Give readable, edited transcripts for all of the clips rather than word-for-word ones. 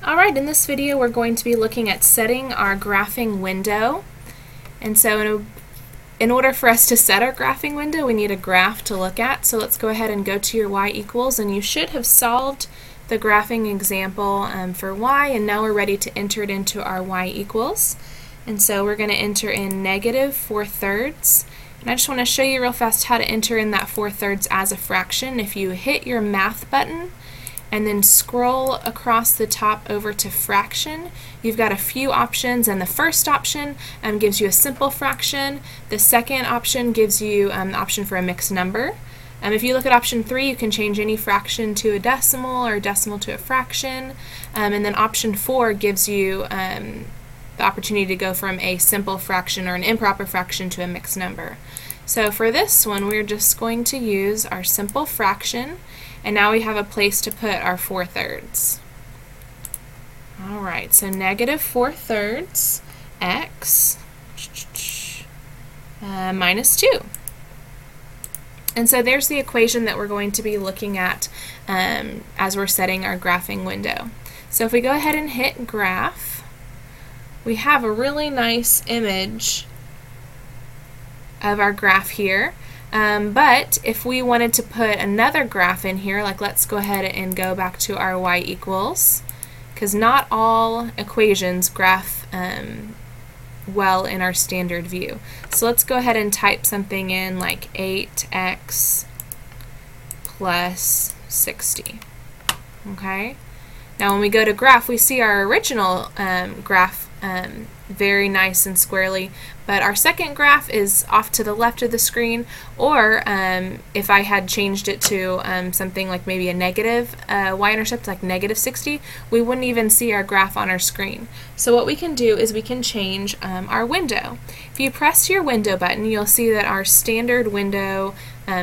Alright, in this video we're going to be looking at setting our graphing window. And so in order for us to set our graphing window, we need a graph to look at. So let's go ahead and go to your y equals, and you should have solved the graphing example for y, and now we're ready to enter it into our y equals. And so we're going to enter in -4/3. And I just want to show you real fast how to enter in that 4/3 as a fraction. If you hit your math button and then scroll across the top over to fraction, you've got a few options, and the first option gives you a simple fraction. The second option gives you the option for a mixed number. If you look at option 3, you can change any fraction to a decimal or a decimal to a fraction. And then option 4 gives you the opportunity to go from a simple fraction or an improper fraction to a mixed number. So for this one, we're just going to use our simple fraction, and now we have a place to put our 4/3. Alright, so -4/3 x minus 2. And so there's the equation that we're going to be looking at as we're setting our graphing window. So if we go ahead and hit graph, we have a really nice image of our graph here. But if we wanted to put another graph in here, like let's go ahead and go back to our y equals, because not all equations graph well in our standard view. So let's go ahead and type something in like 8x plus 60. Okay? Now when we go to graph, we see our original graph very nice and squarely, but our second graph is off to the left of the screen, or if I had changed it to something like maybe a negative y-intercept, like -60, we wouldn't even see our graph on our screen. So what we can do is we can change our window. If you press your window button, you'll see that our standard window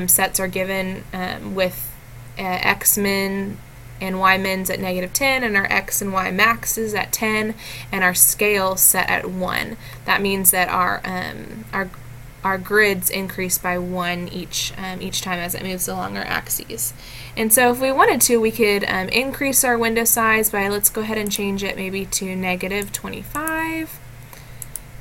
sets are given with x-min and y-mins at -10, and our x and y maxes at 10, and our scale set at 1. That means that our grids increase by 1 each time as it moves along our axes. And so if we wanted to, we could increase our window size by, let's go ahead and change it maybe to -25.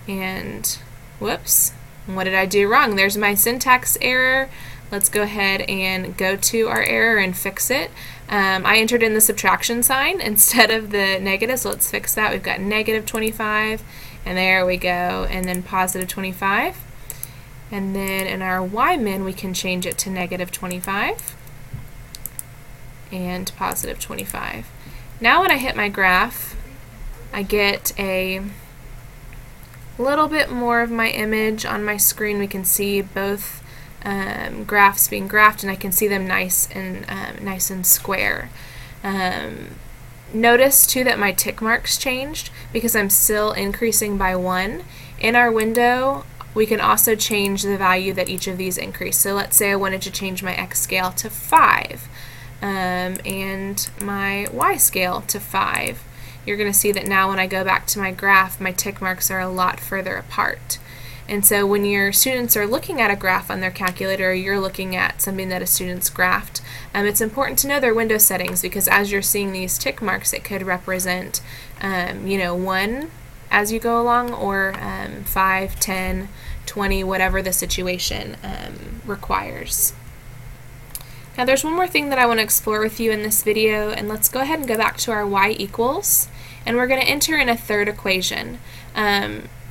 And whoops, what did I do wrong? There's my syntax error. Let's go ahead and go to our error and fix it. I entered in the subtraction sign instead of the negative, so let's fix that. We've got -25, and there we go, and then +25. And then in our y-min, we can change it to -25 and +25. Now when I hit my graph, I get a little bit more of my image on my screen. We can see both graphs being graphed, and I can see them nice and square. Notice too that my tick marks changed because I'm still increasing by 1. In our window, we can also change the value that each of these increase. So let's say I wanted to change my x scale to 5 and my y scale to 5. You're going to see that now when I go back to my graph, my tick marks are a lot further apart. And so when your students are looking at a graph on their calculator, or you're looking at something that a student's graphed, it's important to know their window settings, because as you're seeing these tick marks, it could represent 1 as you go along, or 5, 10, 20, whatever the situation requires. Now there's one more thing that I want to explore with you in this video, and let's go ahead and go back to our y equals, and we're going to enter in a third equation.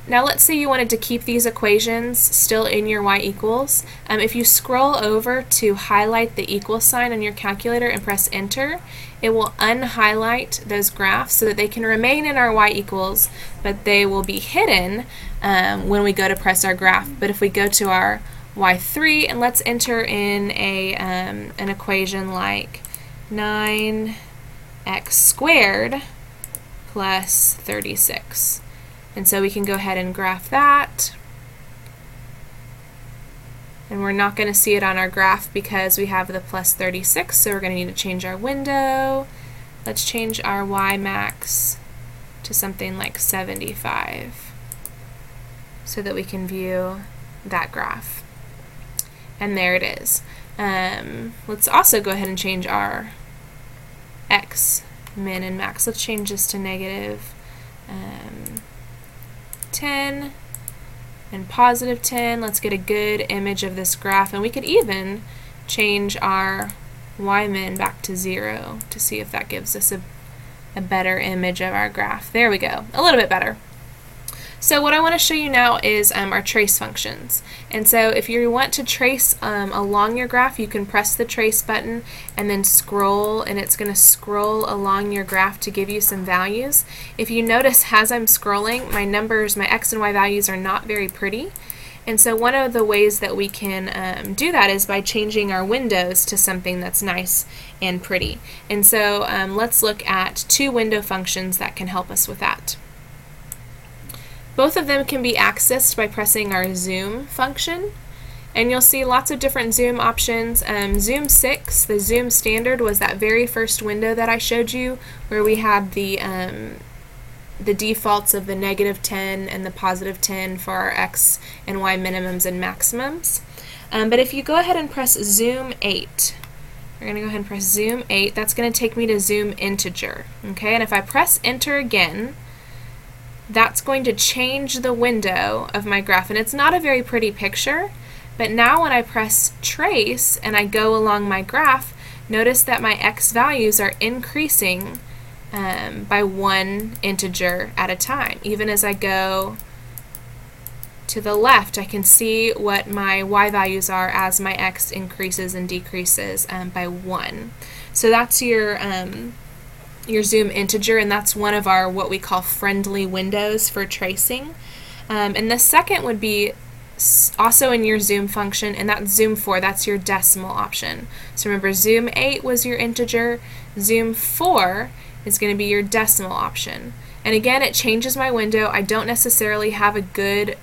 Now let's say you wanted to keep these equations still in your y equals. If you scroll over to highlight the equal sign on your calculator and press enter, it will unhighlight those graphs so that they can remain in our y equals, but they will be hidden when we go to press our graph. But if we go to our y3 and let's enter in an equation like 9x squared plus 36. And so we can go ahead and graph that. And we're not going to see it on our graph because we have the plus 36, so we're going to need to change our window. Let's change our y max to something like 75 so that we can view that graph. And there it is. Let's also go ahead and change our x min and max. Let's change this to negative 10 and positive 10. Let's get a good image of this graph, and we could even change our y min back to 0 to see if that gives us a better image of our graph. There we go, a little bit better. So what I want to show you now is our trace functions. And so if you want to trace along your graph, you can press the trace button and then scroll, and it's going to scroll along your graph to give you some values. If you notice, as I'm scrolling, my numbers, my x and y values are not very pretty. And so one of the ways that we can do that is by changing our windows to something that's nice and pretty. And so let's look at two window functions that can help us with that. Both of them can be accessed by pressing our zoom function, and you'll see lots of different zoom options. Zoom 6, the zoom standard, was that very first window that I showed you where we had the defaults of the negative 10 and the positive 10 for our x and y minimums and maximums. But if you go ahead and press zoom 8, we're going to go ahead and press zoom 8, that's going to take me to zoom integer. Okay, and if I press enter again, that's going to change the window of my graph, and it's not a very pretty picture, but now when I press trace and I go along my graph, notice that my x values are increasing by one integer at a time. Even as I go to the left, I can see what my y values are as my x increases and decreases by 1. So that's your zoom integer, and that's one of our what we call friendly windows for tracing. And the second would be also in your zoom function, and that's zoom 4, that's your decimal option. So remember, zoom 8 was your integer, zoom 4 is going to be your decimal option. And again, it changes my window. I don't necessarily have a good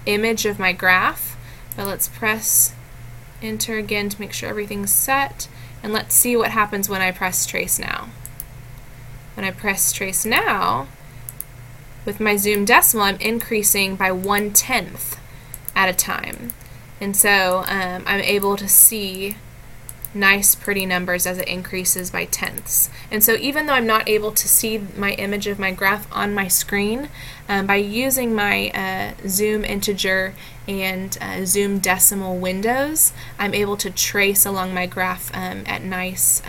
image of my graph, but let's press enter again to make sure everything's set, and let's see what happens when I press trace now. When I press trace now, with my zoom decimal, I'm increasing by 1/10 at a time. And so I'm able to see nice, pretty numbers as it increases by tenths. And so even though I'm not able to see my image of my graph on my screen, by using my zoom integer and zoom decimal windows, I'm able to trace along my graph at nice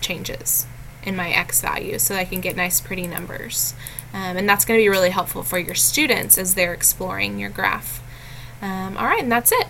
changes in my x values, so I can get nice pretty numbers. And that's going to be really helpful for your students as they're exploring your graph. Alright, and that's it.